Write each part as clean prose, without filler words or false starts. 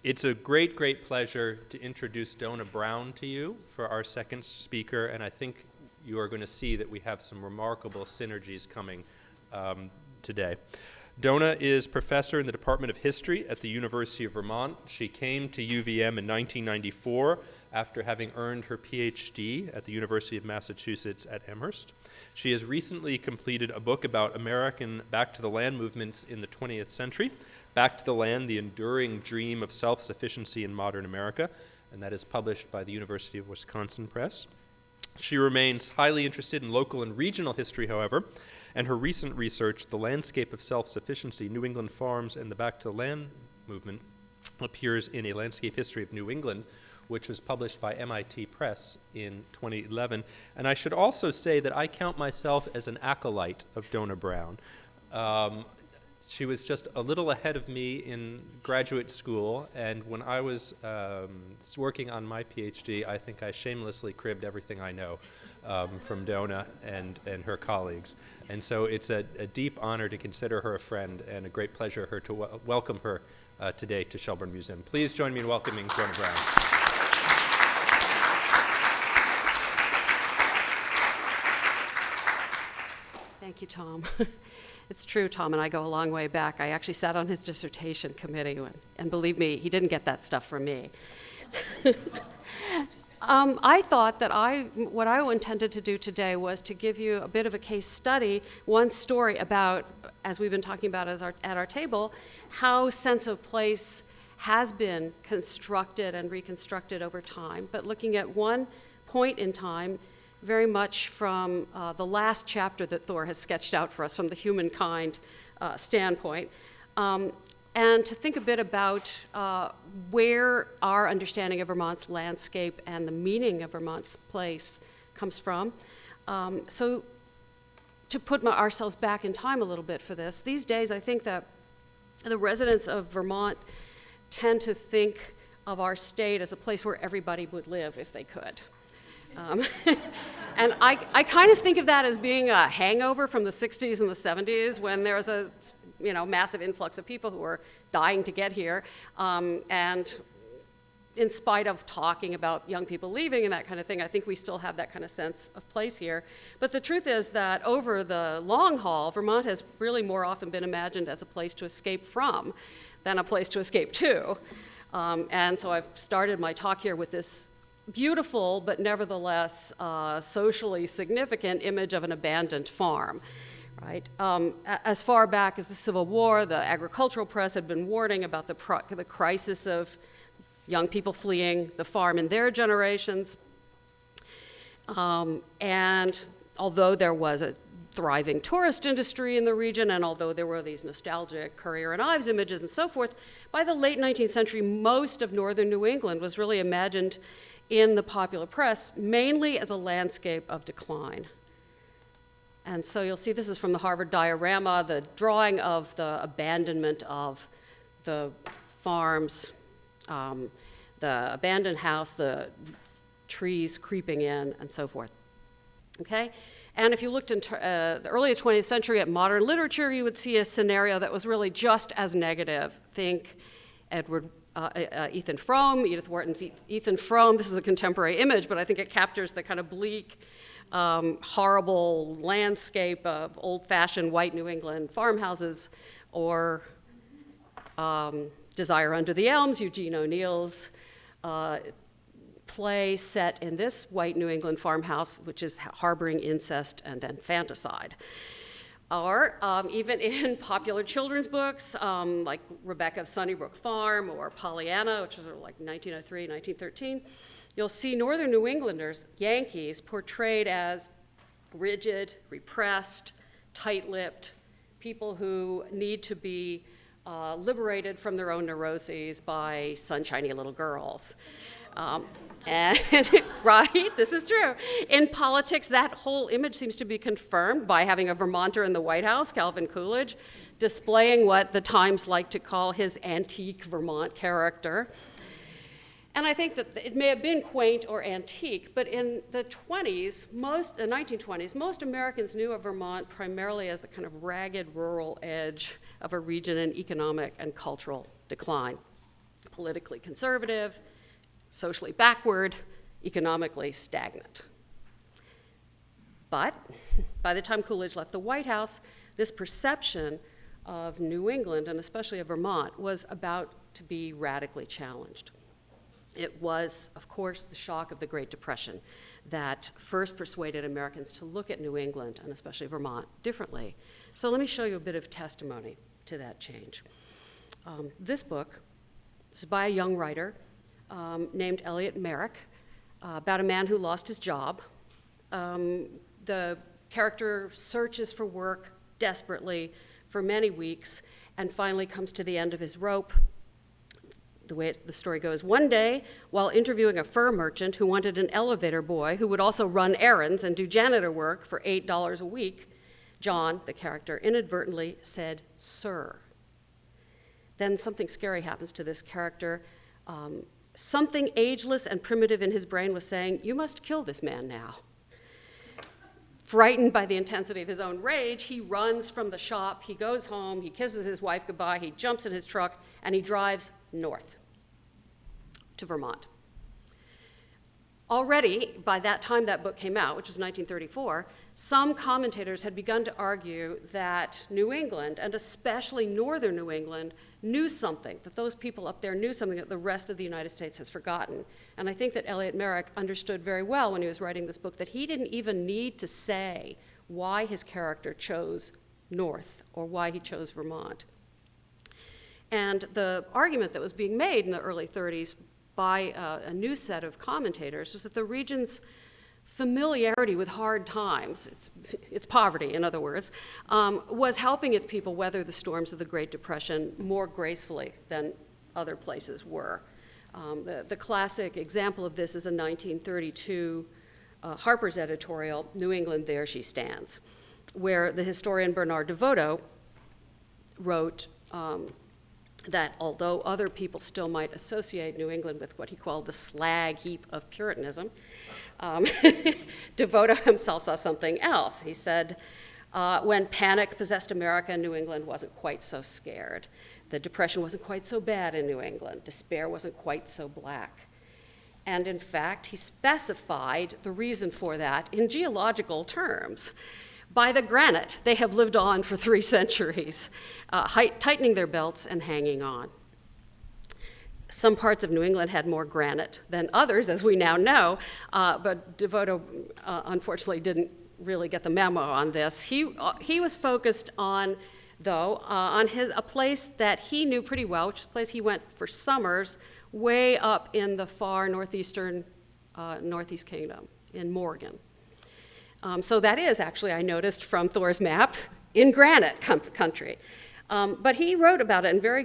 It's a great, great pleasure to introduce Dona Brown to you for our second speaker, and I think you are going to see that we have some remarkable synergies coming today. Dona is professor in the Department of History at the University of Vermont. She came to UVM in 1994 after having earned her PhD at the University of Massachusetts at Amherst. She has recently completed a book about American back-to-the-land movements in the 20th century, Back to the Land, the Enduring Dream of Self-Sufficiency in Modern America, and that is published by the University of Wisconsin Press. She remains highly interested in local and regional history, however, and her recent research, The Landscape of Self-Sufficiency, New England Farms and the Back-to-the-Land Movement, appears in A Landscape History of New England, which was published by MIT Press in 2011. And I should also say that I count myself as an acolyte of Dona Brown. She was just a little ahead of me in graduate school, and when I was working on my PhD, I think I shamelessly cribbed everything I know from Dona and her colleagues. And so it's a deep honor to consider her a friend and a great pleasure to welcome her today to Shelburne Museum. Please join me in welcoming Dona Brown. Thank you, Tom. It's true, Tom and I go a long way back. I actually sat on his dissertation committee, and believe me, he didn't get that stuff from me. I thought that what I intended to do today was to give you a bit of a case study, one story about, as we've been talking about at our table, how sense of place has been constructed and reconstructed over time, but looking at one point in time very much from the last chapter that Thor has sketched out for us from the humankind standpoint, and to think a bit about where our understanding of Vermont's landscape and the meaning of Vermont's place comes from. So to put ourselves back in time a little bit for this, these days I think that the residents of Vermont tend to think of our state as a place where everybody would live if they could. And I kind of think of that as being a hangover from the 60s and the 70s when there was a massive influx of people who were dying to get here. And in spite of talking about young people leaving and that kind of thing, I think we still have that kind of sense of place here. But the truth is that over the long haul, Vermont has really more often been imagined as a place to escape from than a place to escape to. And so I've started my talk here with this beautiful but nevertheless socially significant image of an abandoned farm, right? As far back as the Civil War, the agricultural press had been warning about the crisis of young people fleeing the farm in their generations. And although there was a thriving tourist industry in the region, and although there were these nostalgic Currier and Ives images and so forth, by the late 19th century, most of northern New England was really imagined in the popular press, mainly as a landscape of decline. And so you'll see this is from the Harvard diorama, the drawing of the abandonment of the farms, the abandoned house, the trees creeping in, and so forth. Okay? And if you looked in the early 20th century at modern literature, you would see a scenario that was really just as negative. Think Ethan Frome, Edith Wharton's Ethan Frome. This is a contemporary image, but I think it captures the kind of bleak, horrible landscape of old-fashioned white New England farmhouses, or Desire Under the Elms, Eugene O'Neill's play set in this white New England farmhouse, which is harboring incest and infanticide. Or even in popular children's books, like Rebecca of Sunnybrook Farm or Pollyanna, which was like 1903, 1913, you'll see northern New Englanders, Yankees, portrayed as rigid, repressed, tight-lipped, people who need to be liberated from their own neuroses by sunshiny little girls. And right, this is true. In politics, that whole image seems to be confirmed by having a Vermonter in the White House, Calvin Coolidge, displaying what the Times like to call his antique Vermont character. And I think that it may have been quaint or antique, but in the 1920s, most Americans knew of Vermont primarily as the kind of ragged rural edge of a region in economic and cultural decline. politically conservative, socially backward, economically stagnant. But by the time Coolidge left the White House, this perception of New England, and especially of Vermont, was about to be radically challenged. It was, of course, the shock of the Great Depression that first persuaded Americans to look at New England, and especially Vermont, differently. So let me show you a bit of testimony to that change. This book is by a young writer named Elliot Merrick, about a man who lost his job. The character searches for work desperately for many weeks and finally comes to the end of his rope. The way the story goes, one day, while interviewing a fur merchant who wanted an elevator boy who would also run errands and do janitor work for $8 a week, John, the character, inadvertently said, "Sir." Then something scary happens to this character. Something ageless and primitive in his brain was saying, "You must kill this man now." Frightened by the intensity of his own rage, he runs from the shop, he goes home, he kisses his wife goodbye, he jumps in his truck, and he drives north to Vermont. Already, by that time that book came out, which was 1934, some commentators had begun to argue that New England, and especially northern New England, knew something, that those people up there knew something that the rest of the United States has forgotten. And I think that Elliot Merrick understood very well when he was writing this book that he didn't even need to say why his character chose north or why he chose Vermont. And the argument that was being made in the early 30s by a new set of commentators was that the region's familiarity with hard times, its poverty, in other words, was helping its people weather the storms of the Great Depression more gracefully than other places were. The classic example of this is a 1932 Harper's editorial, "New England, There She Stands," where the historian Bernard DeVoto wrote that although other people still might associate New England with what he called the slag heap of Puritanism, DeVoto himself saw something else. He said, when panic possessed America, New England wasn't quite so scared. The Depression wasn't quite so bad in New England. Despair wasn't quite so black. And in fact, he specified the reason for that in geological terms. By the granite, they have lived on for 3 centuries, tightening their belts and hanging on. Some parts of New England had more granite than others, as we now know, but DeVoto unfortunately didn't really get the memo on this. He was focused on, though, on a place that he knew pretty well, which is a place he went for summers, way up in the far northeastern Northeast Kingdom, in Morgan. So that is actually, I noticed from Thor's map, in granite country. But he wrote about it in very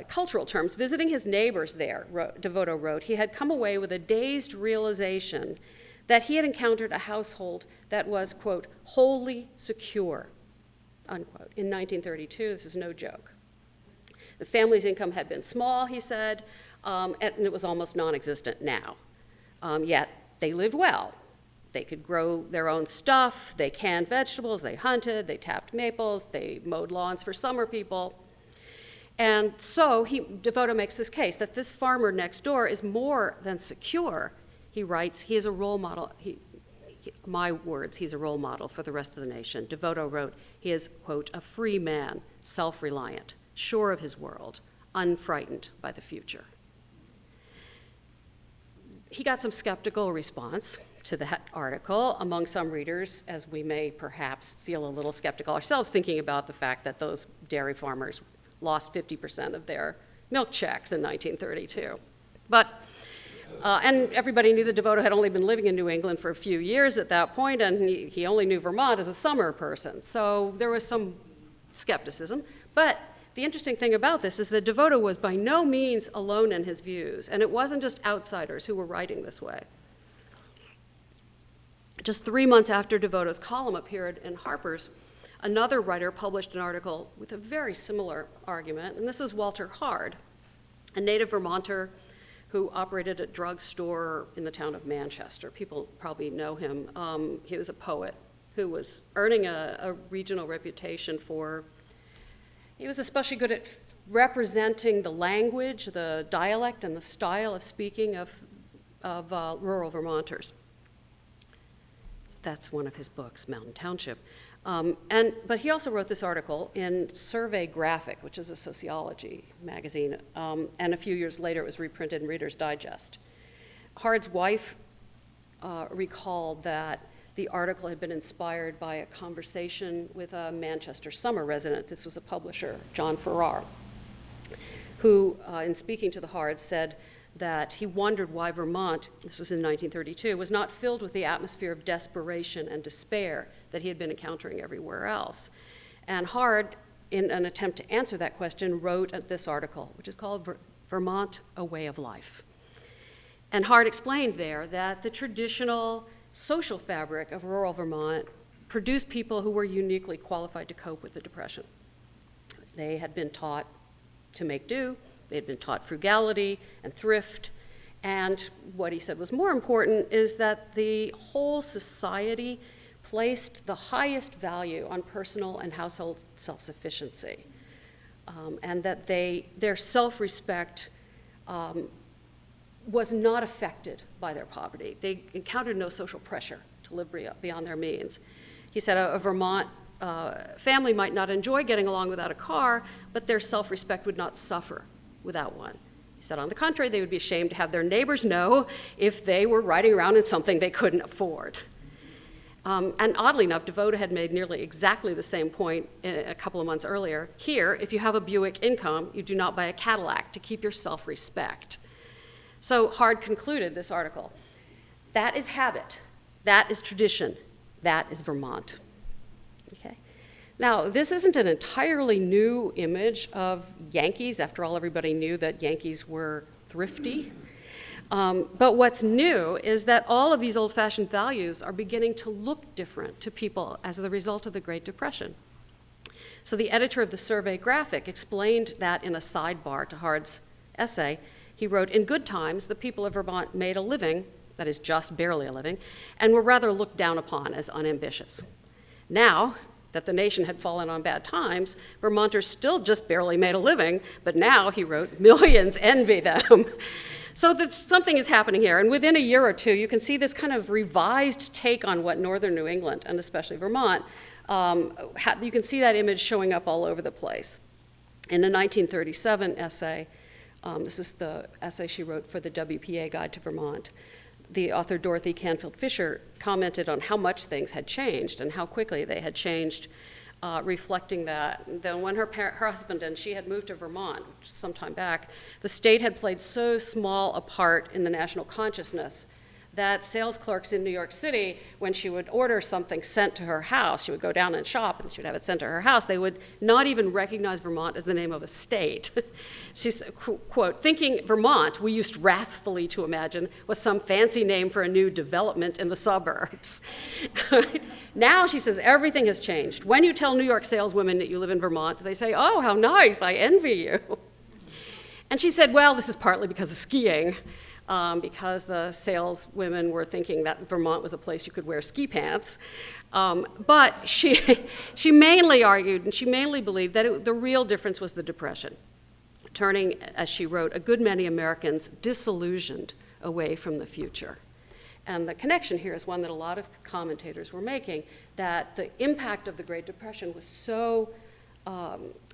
cultural terms. Visiting his neighbors there, DeVoto wrote, he had come away with a dazed realization that he had encountered a household that was, quote, wholly secure, unquote. In 1932, this is no joke. The family's income had been small, he said, and it was almost non-existent now. Yet they lived well. They could grow their own stuff, they canned vegetables, they hunted, they tapped maples, they mowed lawns for summer people. And so DeVoto makes this case that this farmer next door is more than secure. He writes, he is a role model, my words, he's a role model for the rest of the nation. DeVoto wrote, he is, quote, a free man, self-reliant, sure of his world, unfrightened by the future. He got some skeptical response to that article among some readers, as we may perhaps feel a little skeptical ourselves, thinking about the fact that those dairy farmers lost 50% of their milk checks in 1932. But, and everybody knew that DeVoto had only been living in New England for a few years at that point, and he only knew Vermont as a summer person. So there was some skepticism. But the interesting thing about this is that DeVoto was by no means alone in his views, and it wasn't just outsiders who were writing this way. Just 3 months after DeVoto's column appeared in Harper's, another writer published an article with a very similar argument, and this is Walter Hard, a native Vermonter who operated a drugstore in the town of Manchester. People probably know him. He was a poet who was earning a regional reputation for, he was especially good at representing the language, the dialect, and the style of speaking of rural Vermonters. So that's one of his books, Mountain Township. But he also wrote this article in Survey Graphic, which is a sociology magazine, and a few years later it was reprinted in Reader's Digest. Hard's wife recalled that the article had been inspired by a conversation with a Manchester summer resident. This was a publisher, John Farrar, who, in speaking to the Hards, said that he wondered why Vermont, this was in 1932, was not filled with the atmosphere of desperation and despair that he had been encountering everywhere else. And Hard, in an attempt to answer that question, wrote this article, which is called Vermont, A Way of Life. And Hard explained there that the traditional social fabric of rural Vermont produced people who were uniquely qualified to cope with the Depression. They had been taught to make do, they had been taught frugality and thrift, and what he said was more important is that the whole society placed the highest value on personal and household self-sufficiency, and that their self-respect was not affected by their poverty. They encountered no social pressure to live beyond their means. He said a Vermont family might not enjoy getting along without a car, but their self-respect would not suffer without one. He said, on the contrary, they would be ashamed to have their neighbors know if they were riding around in something they couldn't afford. And oddly enough, Devoto had made nearly exactly the same point a couple of months earlier. Here, if you have a Buick income, you do not buy a Cadillac to keep your self-respect. So Hard concluded this article. That is habit, that is tradition, that is Vermont. Okay? Now, this isn't an entirely new image of Yankees. After all, everybody knew that Yankees were thrifty. But what's new is that all of these old-fashioned values are beginning to look different to people as a result of the Great Depression. So the editor of the Survey Graphic explained that in a sidebar to Hard's essay. He wrote, in good times, the people of Vermont made a living, that is just barely a living, and were rather looked down upon as unambitious. Now that the nation had fallen on bad times, Vermonters still just barely made a living, but now, he wrote, millions envy them. So something is happening here, and within a year or two, you can see this kind of revised take on what northern New England, and especially Vermont, you can see that image showing up all over the place. In a 1937 essay, this is the essay she wrote for the WPA Guide to Vermont, the author Dorothy Canfield Fisher commented on how much things had changed and how quickly they had changed, reflecting that when her husband and she had moved to Vermont some time back, the state had played so small a part in the national consciousness that sales clerks in New York City, when she would order something sent to her house, she would go down and shop and she would have it sent to her house, they would not even recognize Vermont as the name of a state. She's, quote, thinking Vermont, we used wrathfully to imagine, was some fancy name for a new development in the suburbs. Now, she says, everything has changed. When you tell New York saleswomen that you live in Vermont, they say, oh, how nice, I envy you. And she said, well, this is partly because of skiing. Because the saleswomen were thinking that Vermont was a place you could wear ski pants. But she mainly argued, and she mainly believed that the real difference was the Depression, turning, as she wrote, a good many Americans disillusioned away from the future. And the connection here is one that a lot of commentators were making, that the impact of the Great Depression was so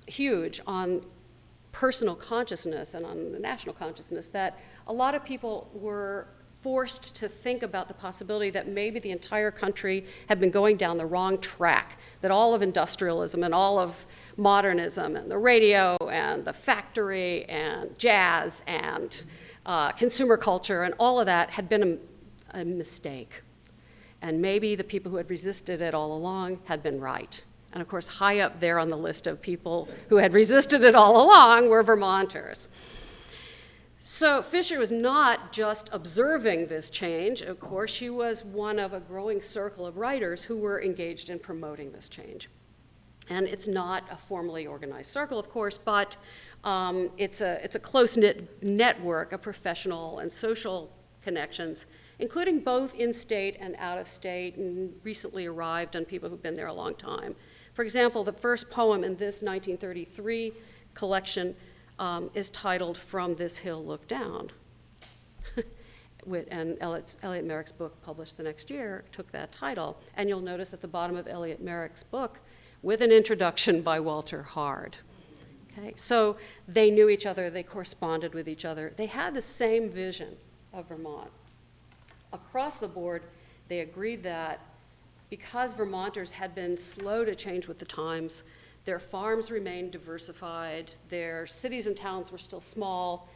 huge on personal consciousness and on the national consciousness that a lot of people were forced to think about the possibility that maybe the entire country had been going down the wrong track, that all of industrialism and all of modernism and the radio and the factory and jazz and consumer culture and all of that had been a mistake. And maybe the people who had resisted it all along had been right. And of course, high up there on the list of people who had resisted it all along were Vermonters. So Fisher was not just observing this change. Of course, she was one of a growing circle of writers who were engaged in promoting this change. And it's not a formally organized circle, of course, but it's a close-knit network of professional and social connections, including both in-state and out-of-state, and recently arrived and people who've been there a long time. For example, the first poem in this 1933 collection is titled From This Hill Look Down. And Elliot Merrick's book, published the next year, took that title. And you'll notice at the bottom of Elliot Merrick's book, with an introduction by Walter Hard. Okay, so they knew each other, they corresponded with each other. They had the same vision of Vermont. Across the board, they agreed that because Vermonters had been slow to change with the times, their farms remained diversified, their cities and towns were still small,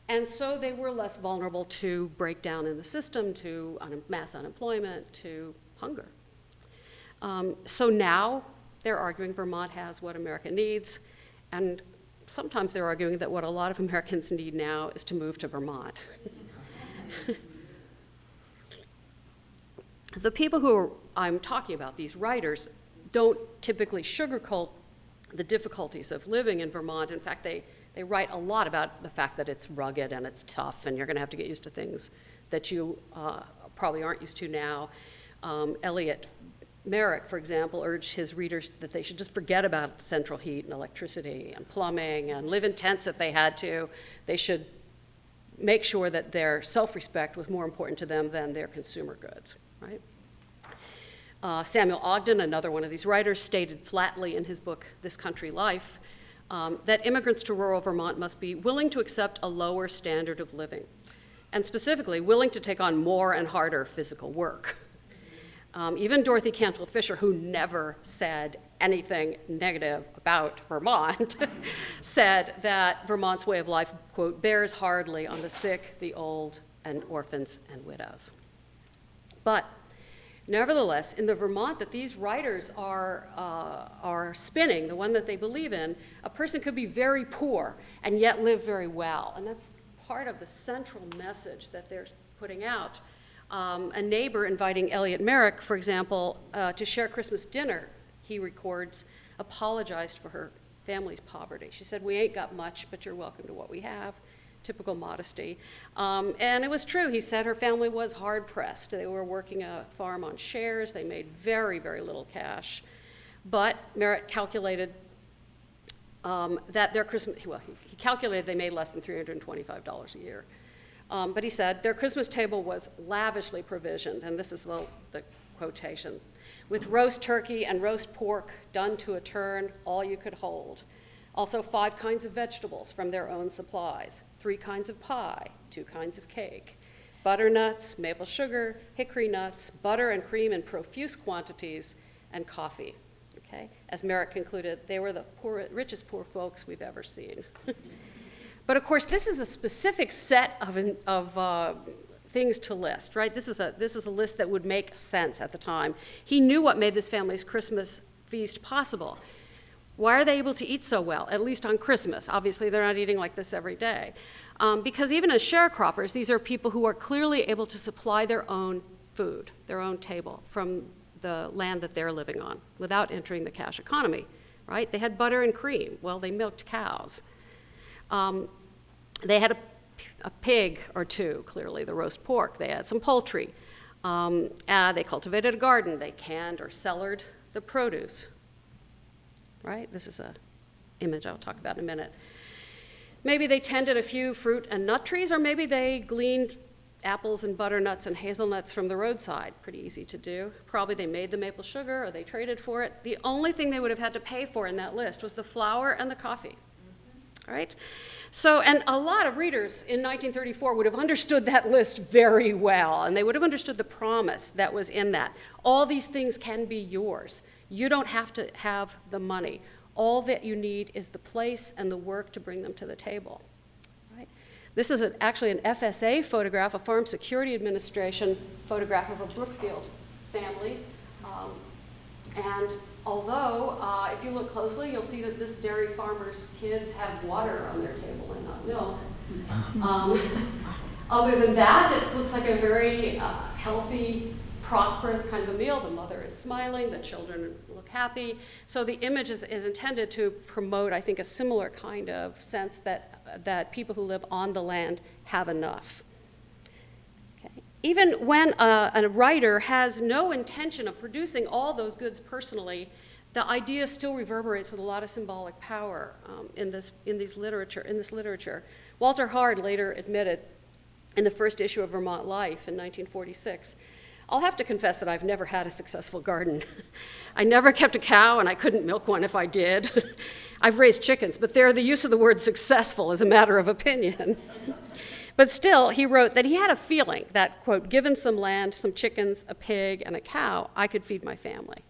and so they were less vulnerable to breakdown in the system, to mass unemployment, to hunger. So now they're arguing Vermont has what America needs, and sometimes they're arguing that what a lot of Americans need now is to move to Vermont. The people who I'm talking about, these writers, don't typically sugarcoat the difficulties of living in Vermont. In fact, they write a lot about the fact that it's rugged and it's tough and you're going to have to get used to things that you probably aren't used to now. Elliot Merrick, for example, urged his readers that they should just forget about central heat and electricity and plumbing and live in tents if they had to. They should make sure that their self-respect was more important to them than their consumer goods, right? Samuel Ogden, another one of these writers, stated flatly in his book, This Country Life, that immigrants to rural Vermont must be willing to accept a lower standard of living, and specifically willing to take on more and harder physical work. Even Dorothy Cantwell Fisher, who never said anything negative about Vermont, said that Vermont's way of life, quote, bears hardly on the sick, the old, and orphans and widows. But nevertheless, in the Vermont that these writers are spinning, the one that they believe in, a person could be very poor and yet live very well. And that's part of the central message that they're putting out. A neighbor inviting Elliot Merrick, for example, to share Christmas dinner, he records, apologized for her family's poverty. She said, "We ain't got much, but you're welcome to what we have." Typical modesty. And it was true. He said her family was hard-pressed. They were working a farm on shares. They made very, very little cash. But Merritt calculated that their Christmas, well, he calculated they made less than $325 a year. But he said, their Christmas table was lavishly provisioned, and this is the quotation, "with roast turkey and roast pork done to a turn, all you could hold. Also 5 kinds of vegetables from their own supplies, 3 kinds of pie, 2 kinds of cake, butternuts, maple sugar, hickory nuts, butter and cream in profuse quantities, and coffee." Okay? As Merritt concluded, they were the richest poor folks we've ever seen. But of course, this is a specific set of things to list, right? This is a list that would make sense at the time. He knew what made this family's Christmas feast possible. Why are they able to eat so well, at least on Christmas? Obviously, they're not eating like this every day. Because even as sharecroppers, these are people who are clearly able to supply their own food, their own table, from the land that they're living on without entering the cash economy, right? They had butter and cream. Well, they milked cows. They had a pig or 2, clearly, the roast pork. They had some poultry. They cultivated a garden. They canned or cellared the produce, right? This is an image I'll talk about in a minute. Maybe they tended a few fruit and nut trees, or maybe they gleaned apples and butternuts and hazelnuts from the roadside. Pretty easy to do. Probably they made the maple sugar or they traded for it. The only thing they would have had to pay for in that list was the flour and the coffee. Right? So, and a lot of readers in 1934 would have understood that list very well, and they would have understood the promise that was in that. All these things can be yours. You don't have to have the money. All that you need is the place and the work to bring them to the table. Right? This is actually an FSA photograph, a Farm Security Administration photograph of a Brookfield family. And although, if you look closely, you'll see that this dairy farmer's kids have water on their table and not milk. Other than that, it looks like a very healthy, prosperous kind of a meal. The mother is smiling, the children look happy. So the image is intended to promote, I think, a similar kind of sense that people who live on the land have enough. Even when a writer has no intention of producing all those goods personally, The idea still reverberates with a lot of symbolic power in this literature. Walter Hard later admitted in the first issue of Vermont Life in 1946, "I'll have to confess that I've never had a successful garden. I never kept a cow, and I couldn't milk one if I did. I've raised chickens, but there the use of the word successful is a matter of opinion." But still, he wrote that he had a feeling that, quote, "given some land, some chickens, a pig, and a cow, I could feed my family."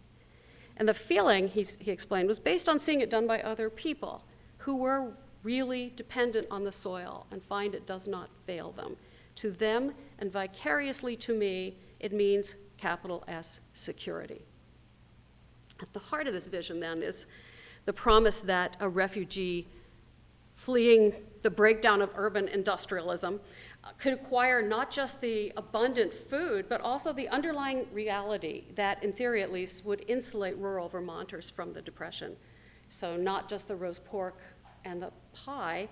And the feeling, he explained, was based on seeing it done by other people who were really dependent on the soil and find it does not fail them. To them, and vicariously to me, it means capital S security. At the heart of this vision, then, is the promise that a refugee fleeing the breakdown of urban industrialism could acquire not just the abundant food, but also the underlying reality that, in theory at least, would insulate rural Vermonters from the Depression. So not just the roast pork and the pie,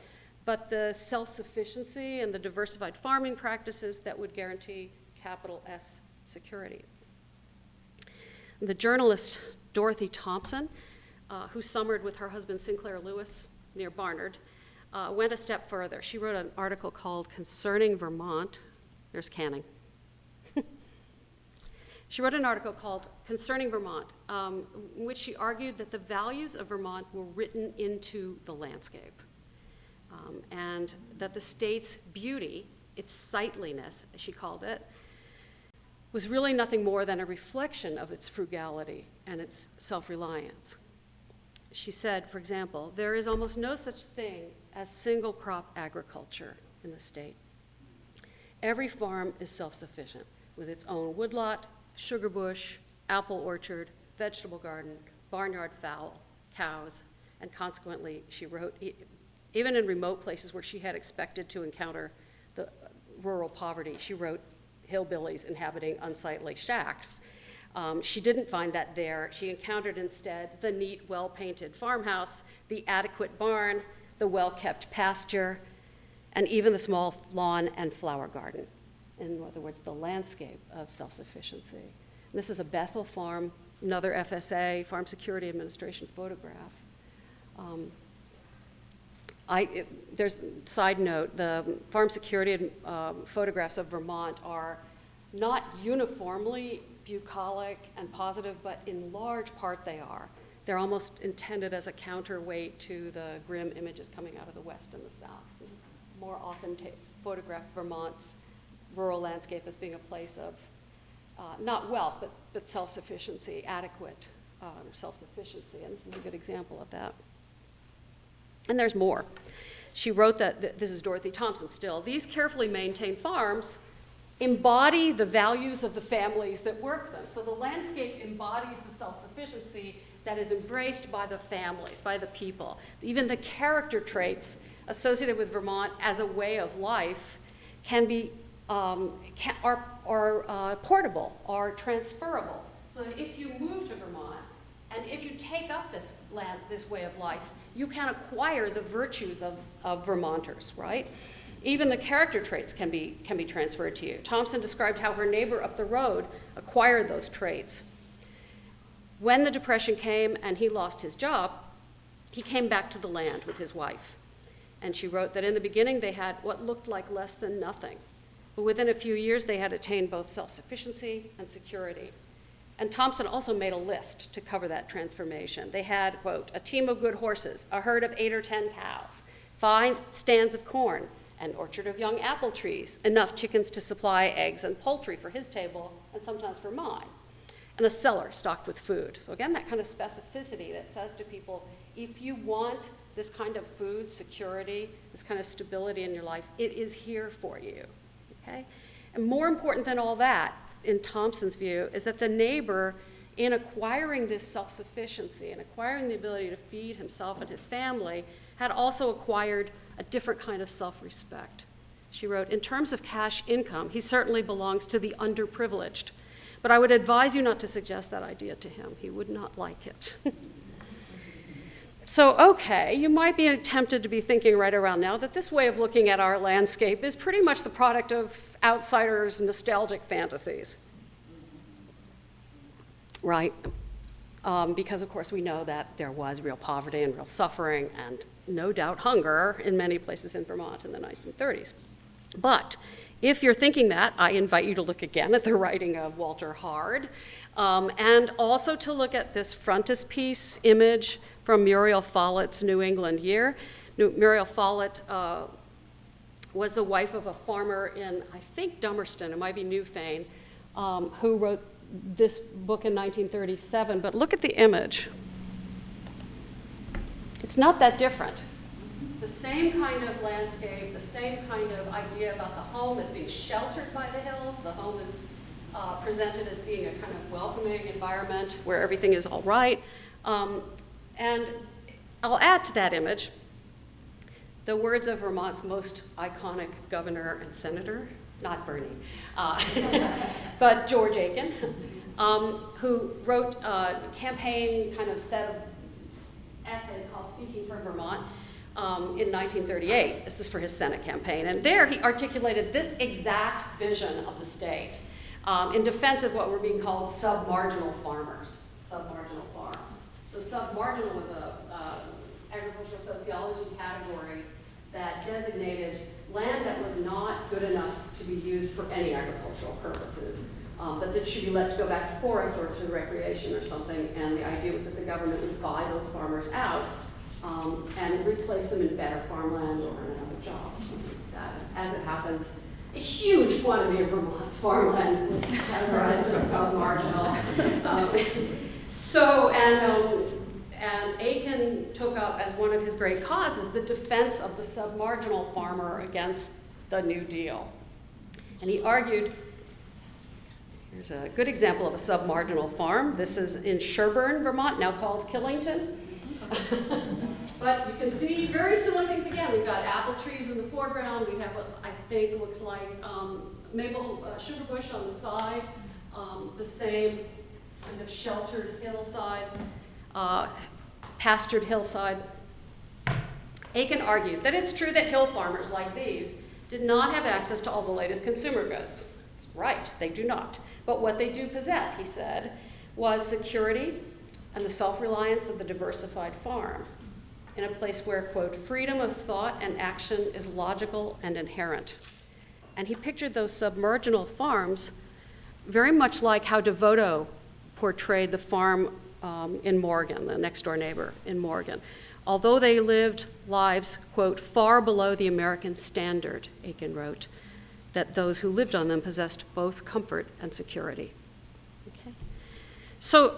but the self-sufficiency and the diversified farming practices that would guarantee capital S security. The journalist Dorothy Thompson, who summered with her husband Sinclair Lewis near Barnard, went a step further. She wrote an article called "Concerning Vermont." There's Canning. She wrote an article called "Concerning Vermont," in which she argued that the values of Vermont were written into the landscape, and that the state's beauty, its sightliness, as she called it, was really nothing more than a reflection of its frugality and its self-reliance. She said, for example, "There is almost no such thing as single crop agriculture in the state. Every farm is self-sufficient with its own woodlot, sugar bush, apple orchard, vegetable garden, barnyard fowl, cows, and consequently," she wrote, even in remote places where she had expected to encounter the rural poverty, she wrote, "hillbillies inhabiting unsightly shacks." She didn't find that there. She encountered instead the neat, well-painted farmhouse, the adequate barn, the well-kept pasture, and even the small lawn and flower garden. In other words, the landscape of self-sufficiency. And this is a Bethel Farm, another FSA, Farm Security Administration photograph. There's a side note, the farm security photographs of Vermont are not uniformly bucolic and positive, but in large part they are. They're almost intended as a counterweight to the grim images coming out of the West and the South. More often photograph Vermont's rural landscape as being a place of not wealth, but self-sufficiency, adequate self-sufficiency, and this is a good example of that. And there's more. She wrote that, this is Dorothy Thompson still, "These carefully maintained farms embody the values of the families that work them." So the landscape embodies the self-sufficiency that is embraced by the families, by the people. Even the character traits associated with Vermont as a way of life can be, are portable, are transferable. So that if you move to Vermont, and if you take up this land, this way of life, you can acquire the virtues of Vermonters, right? Even the character traits can be transferred to you. Thompson described how her neighbor up the road acquired those traits. When the Depression came and he lost his job, he came back to the land with his wife. And she wrote that in the beginning they had what looked like less than nothing. But within a few years they had attained both self-sufficiency and security. And Thompson also made a list to cover that transformation. They had, quote, "a team of good horses, a herd of 8 or 10 cows, 5 stands of corn, an orchard of young apple trees, enough chickens to supply eggs and poultry for his table and sometimes for mine, and a cellar stocked with food." So again, that kind of specificity that says to people, if you want this kind of food security, this kind of stability in your life, it is here for you, okay? And more important than all that, in Thompson's view, is that the neighbor, in acquiring this self-sufficiency and acquiring the ability to feed himself and his family, had also acquired a different kind of self-respect. She wrote, "In terms of cash income, he certainly belongs to the underprivileged, but I would advise you not to suggest that idea to him. He would not like it." So, okay, you might be tempted to be thinking right around now that this way of looking at our landscape is pretty much the product of outsiders' nostalgic fantasies. Right? because of course we know that there was real poverty and real suffering and no doubt hunger in many places in Vermont in the 1930s. But if you're thinking that, I invite you to look again at the writing of Walter Hard, and also to look at this frontispiece image from Muriel Follett's New England Year. Muriel Follett was the wife of a farmer in, I think, Dummerston, it might be Newfane, who wrote this book in 1937, but look at the image. It's not that different. It's the same kind of landscape, the same kind of idea about the home as being sheltered by the hills. The home is presented as being a kind of welcoming environment where everything is all right. And I'll add to that image the words of Vermont's most iconic governor and senator, not Bernie, but George Aiken, who wrote a campaign kind of set of essays called Speaking for Vermont in 1938. This is for his Senate campaign. And there he articulated this exact vision of the state in defense of what were being called sub-marginal farmers, sub-marginal farms. So sub-marginal was an agricultural sociology category that designated land that was not good enough to be used for any agricultural purposes, but that should be let to go back to forest or to recreation or something, and the idea was that the government would buy those farmers out and replace them in better farmland or another job. As it happens, a huge quantity of Vermont's farmland was categorized as sub-marginal. And Aiken took up as one of his great causes the defense of the sub-marginal farmer against the New Deal. And he argued, here's a good example of a sub-marginal farm. This is in Shelburne, Vermont, now called Killington. But you can see very similar things again. We've got apple trees in the foreground. We have what I think looks like maple sugar bush on the side, the same kind of sheltered hillside. Pastured hillside. Aiken argued that it's true that hill farmers like these did not have access to all the latest consumer goods. That's right, they do not. But what they do possess, he said, was security and the self-reliance of the diversified farm in a place where, quote, freedom of thought and action is logical and inherent. And he pictured those submarginal farms very much like how Devoto portrayed the farm in Morgan, the next door neighbor in Morgan. Although they lived lives, quote, far below the American standard, Aiken wrote, that those who lived on them possessed both comfort and security. Okay? So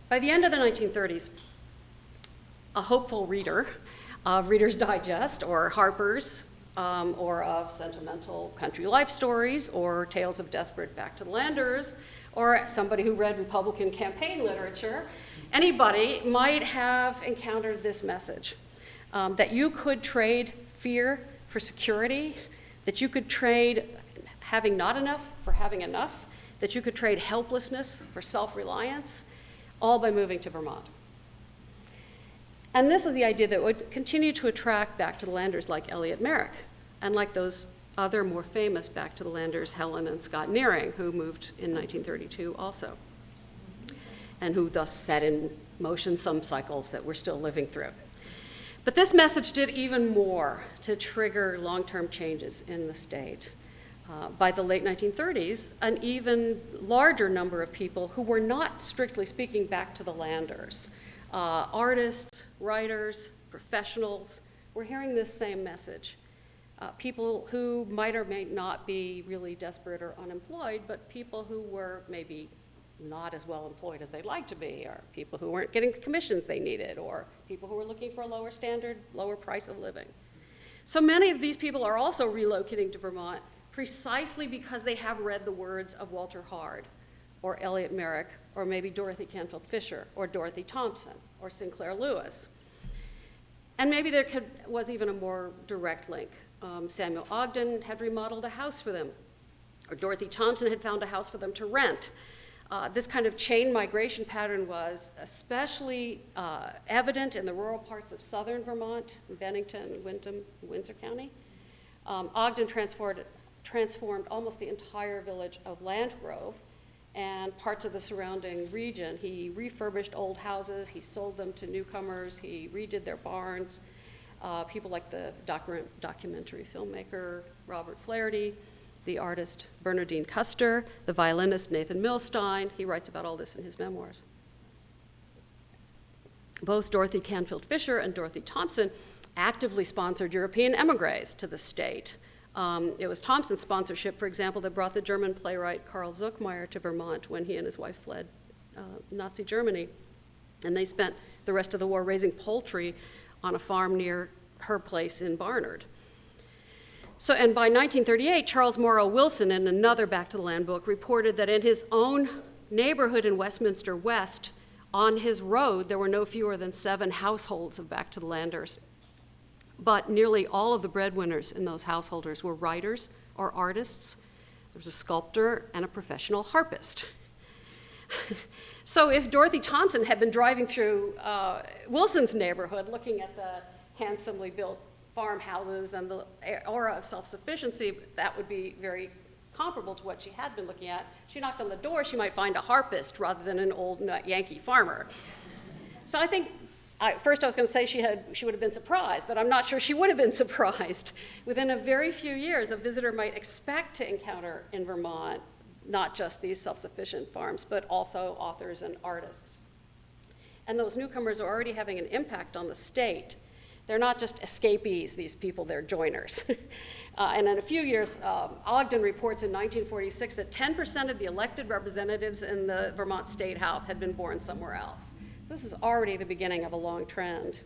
by the end of the 1930s, a hopeful reader of Reader's Digest or Harper's or of sentimental country life stories or tales of desperate back-to-the-landers or somebody who read Republican campaign literature, anybody might have encountered this message, that you could trade fear for security, that you could trade having not enough for having enough, that you could trade helplessness for self-reliance, all by moving to Vermont. And this was the idea that would continue to attract back-to-the-landers like Elliott Merrick and like those other more famous back-to-the-landers, Helen and Scott Nearing, who moved in 1932 also, and who thus set in motion some cycles that we're still living through. But this message did even more to trigger long-term changes in the state. By the late 1930s, an even larger number of people who were not, strictly speaking, back-to-the-landers, artists, writers, professionals, were hearing this same message. People who might or may not be really desperate or unemployed, but people who were maybe not as well employed as they'd like to be, or people who weren't getting the commissions they needed, or people who were looking for a lower standard, lower price of living. So many of these people are also relocating to Vermont precisely because they have read the words of Walter Hard, or Elliott Merrick, or maybe Dorothy Canfield Fisher, or Dorothy Thompson, or Sinclair Lewis. And maybe there was even a more direct link. Samuel Ogden had remodeled a house for them, or Dorothy Thompson had found a house for them to rent. This kind of chain migration pattern was especially evident in the rural parts of southern Vermont, Bennington, Windham, Windsor County. Ogden transformed almost the entire village of Landgrove, and parts of the surrounding region. He refurbished old houses, he sold them to newcomers, he redid their barns. People like the documentary filmmaker Robert Flaherty, the artist Bernardine Custer, the violinist Nathan Milstein. He writes about all this in his memoirs. Both Dorothy Canfield Fisher and Dorothy Thompson actively sponsored European emigres to the state. It was Thompson's sponsorship, for example, that brought the German playwright Karl Zuckmeyer to Vermont when he and his wife fled Nazi Germany. And they spent the rest of the war raising poultry on a farm near her place in Barnard. So, and by 1938, Charles Morrow Wilson, in another Back to the Land book, reported that in his own neighborhood in Westminster West, on his road, there were no fewer than 7 households of Back to the Landers. But nearly all of the breadwinners in those householders were writers or artists. There was a sculptor and a professional harpist. So if Dorothy Thompson had been driving through Wilson's neighborhood looking at the handsomely built farmhouses and the aura of self-sufficiency, that would be very comparable to what she had been looking at. She knocked on the door, she might find a harpist rather than an old Yankee farmer. So I think, first I was going to say she would have been surprised, but I'm not sure she would have been surprised. Within a very few years, a visitor might expect to encounter in Vermont not just these self-sufficient farms, but also authors and artists. And those newcomers are already having an impact on the state. They're not just escapees, these people, they're joiners. And in a few years, Ogden reports in 1946 that 10% of the elected representatives in the Vermont State House had been born somewhere else. So this is already the beginning of a long trend.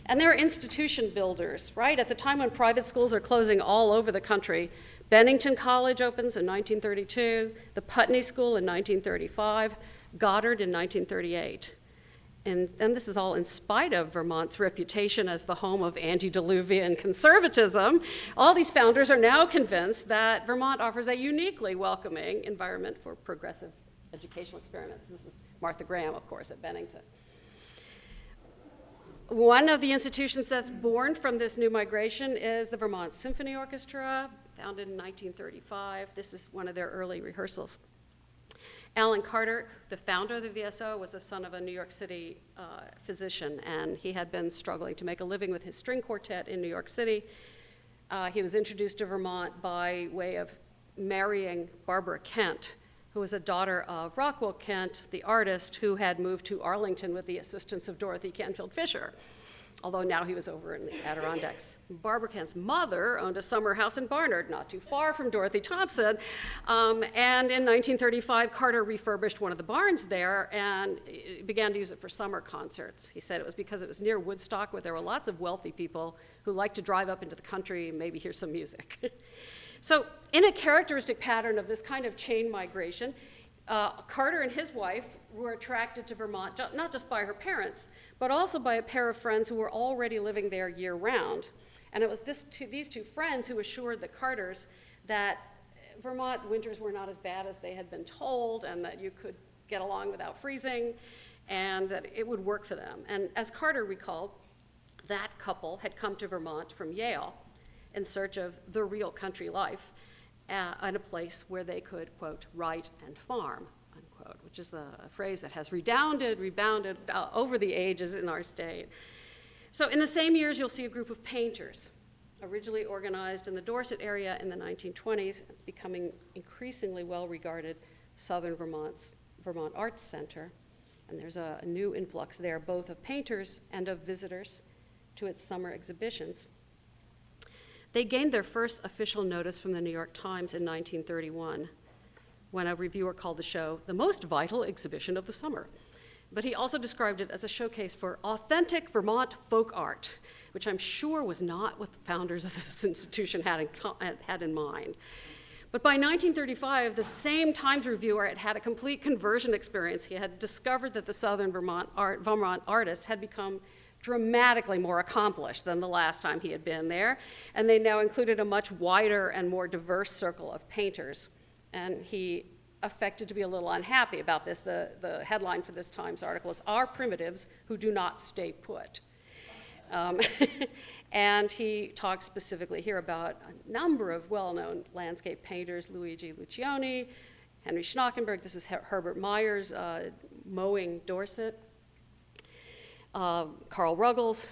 And they're institution builders, right? At the time when private schools are closing all over the country, Bennington College opens in 1932, the Putney School in 1935, Goddard in 1938. And this is all in spite of Vermont's reputation as the home of antediluvian conservatism. All these founders are now convinced that Vermont offers a uniquely welcoming environment for progressive educational experiments. This is Martha Graham, of course, at Bennington. One of the institutions that's born from this new migration is the Vermont Symphony Orchestra, founded in 1935. This is one of their early rehearsals. Alan Carter, the founder of the VSO, was the son of a New York City physician, and he had been struggling to make a living with his string quartet in New York City. He was introduced to Vermont by way of marrying Barbara Kent, who was a daughter of Rockwell Kent, the artist, who had moved to Arlington with the assistance of Dorothy Canfield Fisher, although now he was over in the Adirondacks. Barbara Kent's mother owned a summer house in Barnard, not too far from Dorothy Thompson, and in 1935, Carter refurbished one of the barns there and began to use it for summer concerts. He said it was because it was near Woodstock, where there were lots of wealthy people who liked to drive up into the country and maybe hear some music. So in a characteristic pattern of this kind of chain migration, Carter and his wife were attracted to Vermont, not just by her parents, but also by a pair of friends who were already living there year-round. And it was these two friends who assured the Carters that Vermont winters were not as bad as they had been told, and that you could get along without freezing, and that it would work for them. And as Carter recalled, that couple had come to Vermont from Yale in search of the real country life, and a place where they could, quote, write and farm, unquote, which is a phrase that has rebounded over the ages in our state. So in the same years, you'll see a group of painters, originally organized in the Dorset area in the 1920s. It's becoming increasingly well-regarded Southern Vermont Arts Center. And there's a new influx there, both of painters and of visitors to its summer exhibitions. They gained their first official notice from the New York Times in 1931, when a reviewer called the show the most vital exhibition of the summer. But he also described it as a showcase for authentic Vermont folk art, which I'm sure was not what the founders of this institution had in mind. But by 1935, the same Times reviewer had had a complete conversion experience. He had discovered that the Southern Vermont artists had become dramatically more accomplished than the last time he had been there, and they now included a much wider and more diverse circle of painters. And he affected to be a little unhappy about this. The headline for this Times article is, "Our Primitives Who Do Not Stay Put." And he talks specifically here about a number of well-known landscape painters, Luigi Lucioni, Henry Schnockenberg. This is Herbert Myers mowing Dorset. Carl Ruggles,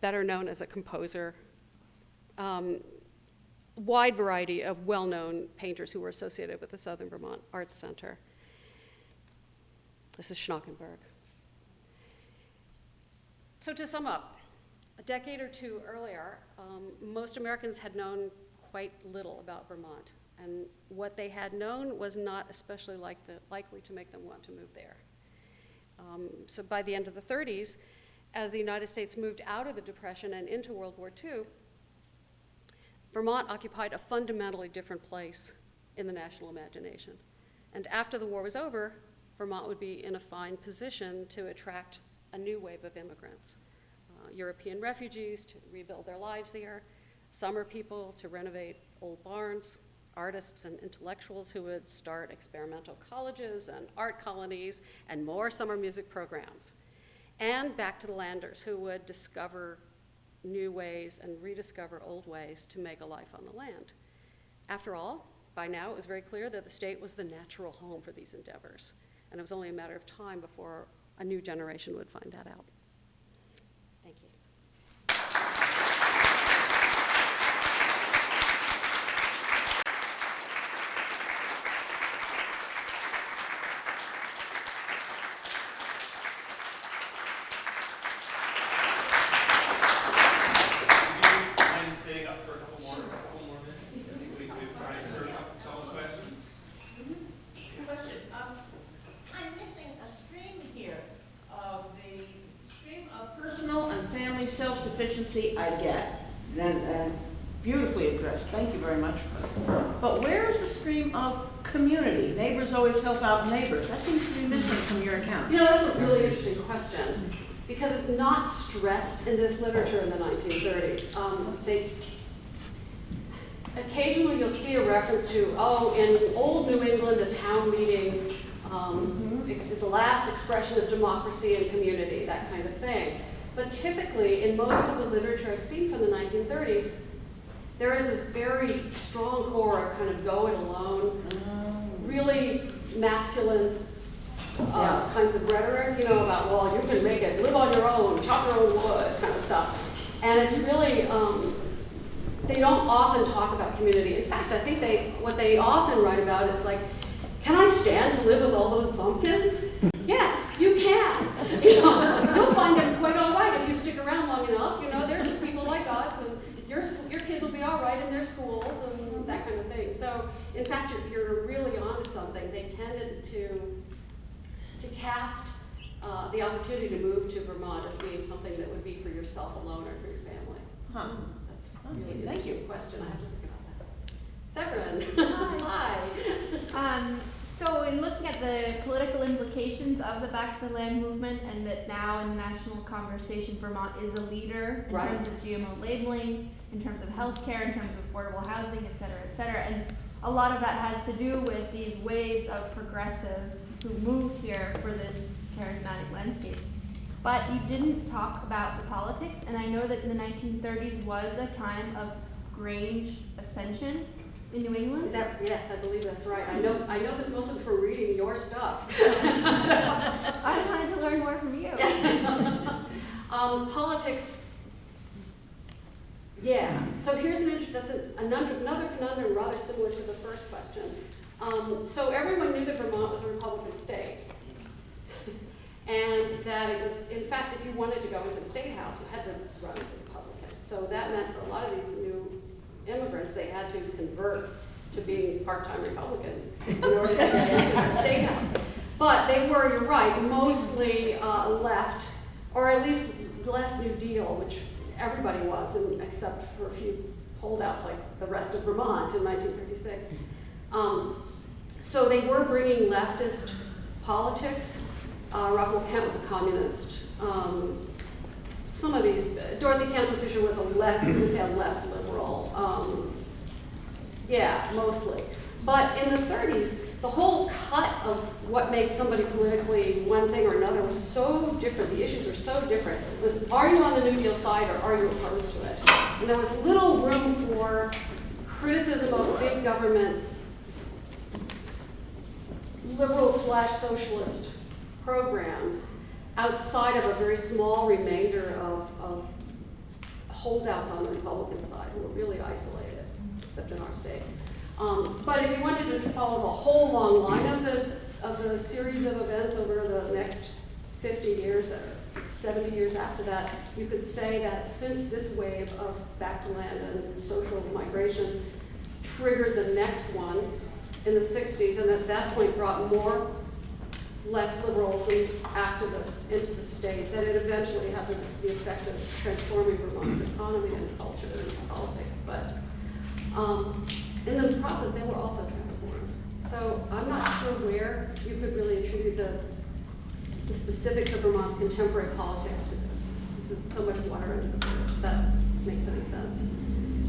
better known as a composer. Wide variety of well-known painters who were associated with the Southern Vermont Arts Center. This is Schnockenberg. So to sum up, a decade or two earlier, most Americans had known quite little about Vermont, and what they had known was not especially likely to make them want to move there. So by the end of the 30s, as the United States moved out of the Depression and into World War II, Vermont occupied a fundamentally different place in the national imagination. And after the war was over, Vermont would be in a fine position to attract a new wave of immigrants. European refugees to rebuild their lives there, summer people to renovate old barns, artists and intellectuals who would start experimental colleges and art colonies and more summer music programs. And back to the landers who would discover new ways and rediscover old ways to make a life on the land. After all, by now it was very clear that the state was the natural home for these endeavors, and it was only a matter of time before a new generation would find that out. Thank you. Self-Sufficiency I get, and beautifully addressed, thank you very much. But where is the stream of community? Neighbors always help out neighbors. That seems to be missing from your account. You know, that's a really interesting question, because it's not stressed in this literature in the 1930s. Occasionally you'll see a reference to, in old New England, a town meeting is the last expression of democracy and community, that kind of thing. But typically, in most of the literature I've seen from the 1930s, there is this very strong core of kind of go it alone, really masculine kinds of rhetoric, about, well, you can make it, live on your own, chop your own wood, kind of stuff. And it's really, they don't often talk about community. In fact, I think what they often write about is like, can I stand to live with all those bumpkins? Yes, you can. You'll find them quite all right if you stick around long enough. They're just people like us, and your kids will be all right in their schools and that kind of thing. So, in fact, you're really onto something. They tended to cast the opportunity to move to Vermont as being something that would be for yourself alone or for your family. Huh. That's really Thank you. Question. I have to think about that. Severin. Hi. So in looking at the political implications of the Back to the Land movement, and that now in the national conversation, Vermont is a leader in terms of GMO labeling, in terms of healthcare, in terms of affordable housing, et cetera, and a lot of that has to do with these waves of progressives who moved here for this charismatic landscape. But you didn't talk about the politics, and I know that in the 1930s was a time of Grange ascension in New England? Yes, I believe that's right. I know this mostly from reading your stuff. I wanted to learn more from you. Politics. Yeah. So here's another conundrum rather similar to the first question. So everyone knew that Vermont was a Republican state, and that it was, in fact, if you wanted to go into the state house, you had to run as a Republican. So that meant for a lot of these new immigrants, they had to convert to being part-time Republicans in order to get into the state house. But they were, you're right, mostly left, or at least left New Deal, which everybody was, except for a few holdouts like the rest of Vermont in 1936. So they were bringing leftist politics. Rockwell Kent was a communist. Some of these, Dorothy Canfield Fisher was a left liberal. Yeah, mostly. But in the 30s, the whole cut of what made somebody politically one thing or another was so different. The issues were so different. It was, are you on the New Deal side or are you opposed to it? And there was little room for criticism of big government liberal/socialist programs outside of a very small remainder of holdouts on the Republican side who were really isolated, except in our state. But if you wanted to follow the whole long line of the series of events over the next 50 years or 70 years after that, you could say that since this wave of back to land and social migration triggered the next one in the 60s, and at that point brought more left liberals and activists into the state, that it eventually had the effect of transforming Vermont's economy and culture and politics. But in the process, they were also transformed. So I'm not sure where you could really attribute the specifics of Vermont's contemporary politics to this. There's so much water under the bridge, if that makes any sense.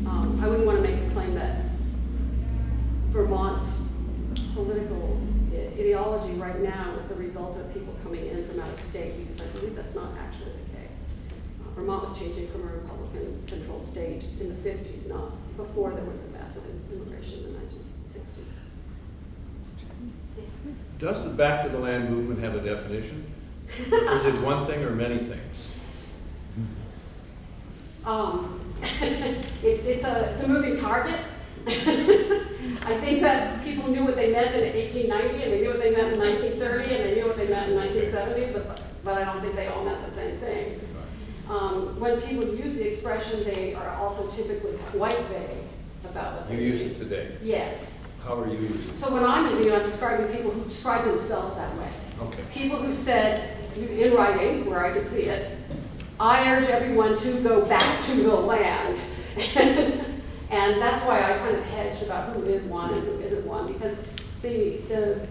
I wouldn't want to make a claim that Vermont's political ideology right now is the result of people coming in from out of state, because I believe that's not actually the case. Vermont was changing from a Republican-controlled state in the 50s, not before there was a massive immigration in the 1960s. Does the back to the land movement have a definition? Is it one thing or many things? It's a moving target. I think that people knew what they meant in 1890, and they knew what they meant in 1930, and they knew what they meant in 1970, but I don't think they all meant the same things. When people use the expression, they are also typically quite vague about what they You mean. use it today. Yes. How are you using it? So when I'm using it, I'm describing people who describe themselves that way. Okay. People who said, in writing, where I could see it, I urge everyone to go back to the land. And that's why I kind of hedged about who is one and who isn't one, because the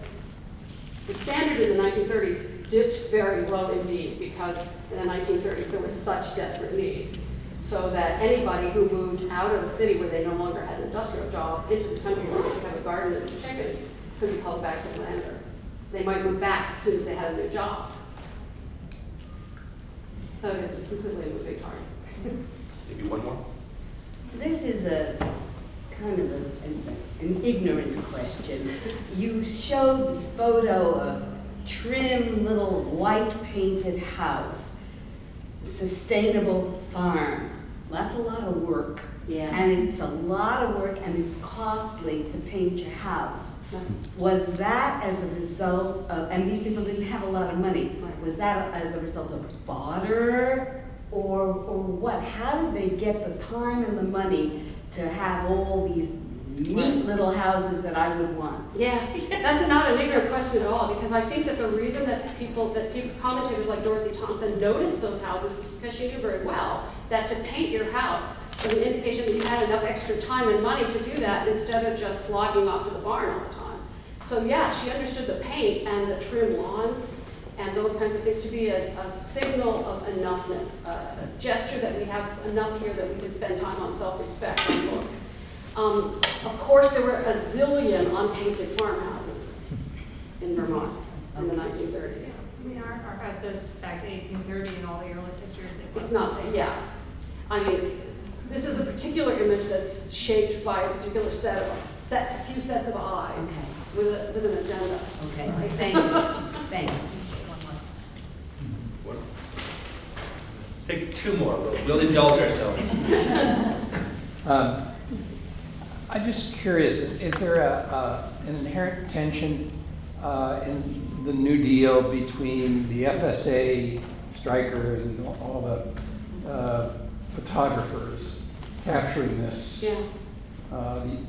standard in the 1930s dipped very low indeed, because in the 1930s there was such desperate need, so that anybody who moved out of a city where they no longer had an industrial job into the country where they could have a garden and some chickens could be called back to the lander. They might move back as soon as they had a new job. So it's completely a moving target. Maybe one more? This is a kind of an ignorant question. You showed this photo of trim little white painted house, sustainable farm. That's a lot of work. Yeah. And it's a lot of work and it's costly to paint your house. Was that as a result of, and these people didn't have a lot of money, was that as a result of barter or what? How did they get the time and the money to have all these neat little houses that I would want? Yeah, that's not an ignorant question at all, because I think that the reason that commentators like Dorothy Thompson noticed those houses is because she knew very well that to paint your house was an indication that you had enough extra time and money to do that instead of just slogging off to the barn all the time. So yeah, she understood the paint and the trim lawns and those kinds of things to be a signal of enoughness, a gesture that we have enough here that we can spend time on self-respect on books. Of course, there were a zillion unpainted farmhouses in Vermont in the 1930s. I mean, our house goes back to 1830 and all the early pictures. It's not, yeah. I mean, this is a particular image that's shaped by a particular a few sets of eyes with an agenda. Okay, Right? thank you, thank you. Let's take two more. We'll indulge ourselves. I'm just curious, is there an inherent tension in the New Deal between the FSA, Stryker, and all the photographers capturing this,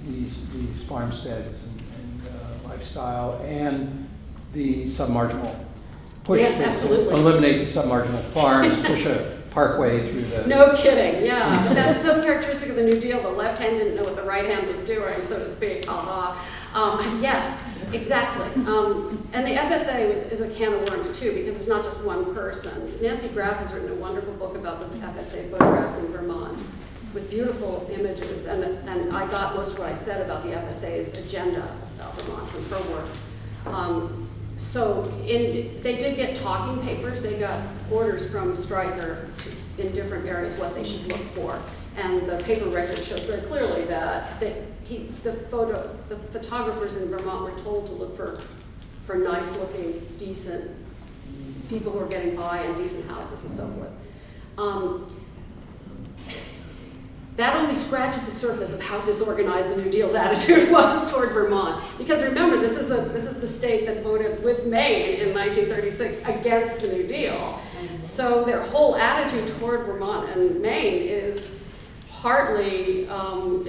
these farmsteads and lifestyle, and the submarginal push Yes, to absolutely. eliminate the submarginal farms, push a parkway through the... No kidding, yeah. That's so characteristic of the New Deal. The left hand didn't know what the right hand was doing, so to speak. Yes, exactly. And the FSA is a can of worms, too, because it's not just one person. Nancy Graff has written a wonderful book about the FSA photographs in Vermont with beautiful images, and I got most of what I said about the FSA's agenda about Vermont from her work. They did get talking papers. They got orders from Stryker in different areas what they should look for. And the paper record shows very clearly that the photographers in Vermont were told to look for for nice-looking, decent people who are getting by in decent houses and so forth. That only scratches the surface of how disorganized the New Deal's attitude was toward Vermont. Because remember, this is the state that voted with Maine in 1936 against the New Deal. So their whole attitude toward Vermont and Maine is partly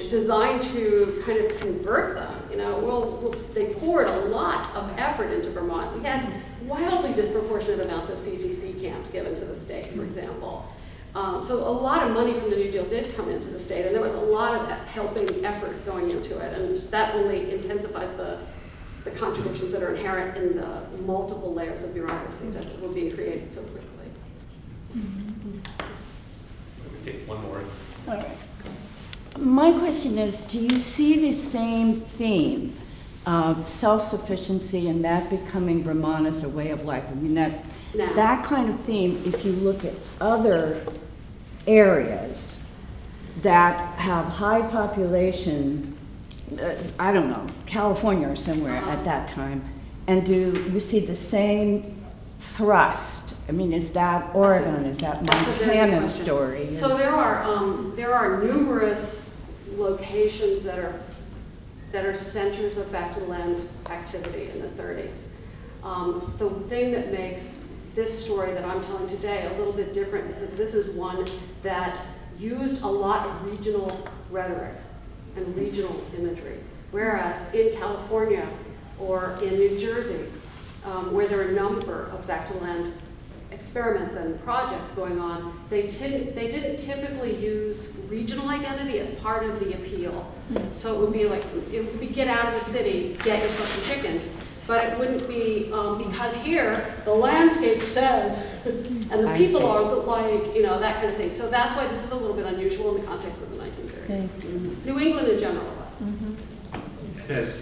designed to kind of convert them. You know, they poured a lot of effort into Vermont. We had wildly disproportionate amounts of CCC camps given to the state, for example. So a lot of money from the New Deal did come into the state, and there was a lot of helping effort going into it, and that only intensifies the contradictions that are inherent in the multiple layers of bureaucracy that were being created so quickly. We take one more. All right. My question is, do you see the same theme of self-sufficiency and that becoming Vermont as a way of life? I mean, that kind of theme, if you look at other areas that have high population, I don't know, California or somewhere at that time, and do you see the same thrust? I mean, is that Oregon? Is that Montana's story? So there are numerous locations that are centers of back to the land activity in the 30s. The thing that makes this story that I'm telling today a little bit different is that this is one that used a lot of regional rhetoric and regional imagery, whereas in California or in New Jersey, where there are a number of back to land experiments and projects going on, they didn't typically use regional identity as part of the appeal. So it would be get out of the city, get yourself some chickens. But it wouldn't be, because here, the landscape says, and the people are like, you know, that kind of thing. So that's why this is a little bit unusual in the context of the 1930s. New England in general was. As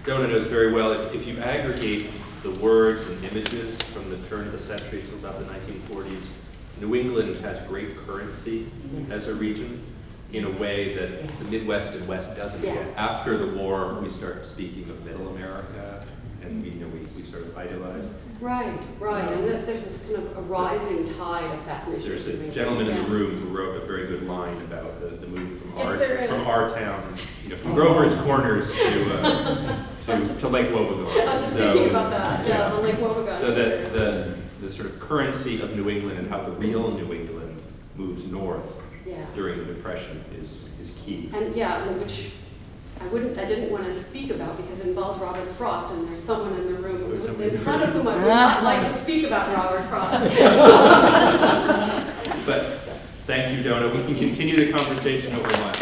Dona knows very well, if you aggregate the words and images from the turn of the century to about the 1940s, New England has great currency as a region in a way that the Midwest and West doesn't yet. After the war, we start speaking of Middle America, and we sort of idealize. Right. And there's this kind of a rising tide of fascination. There's a gentleman in the room who wrote a very good line about the move from our town, you know, from Grover's Corners to Lake Wobegon. I was thinking about that. On Lake Wobegon. So that the sort of currency of New England and how the real New England moves north during the Depression is key. And which I didn't want to speak about because it involves Robert Frost, and there's someone in the room in front of whom I would not like to speak about Robert Frost. But thank you, Dona. We can continue the conversation over lunch.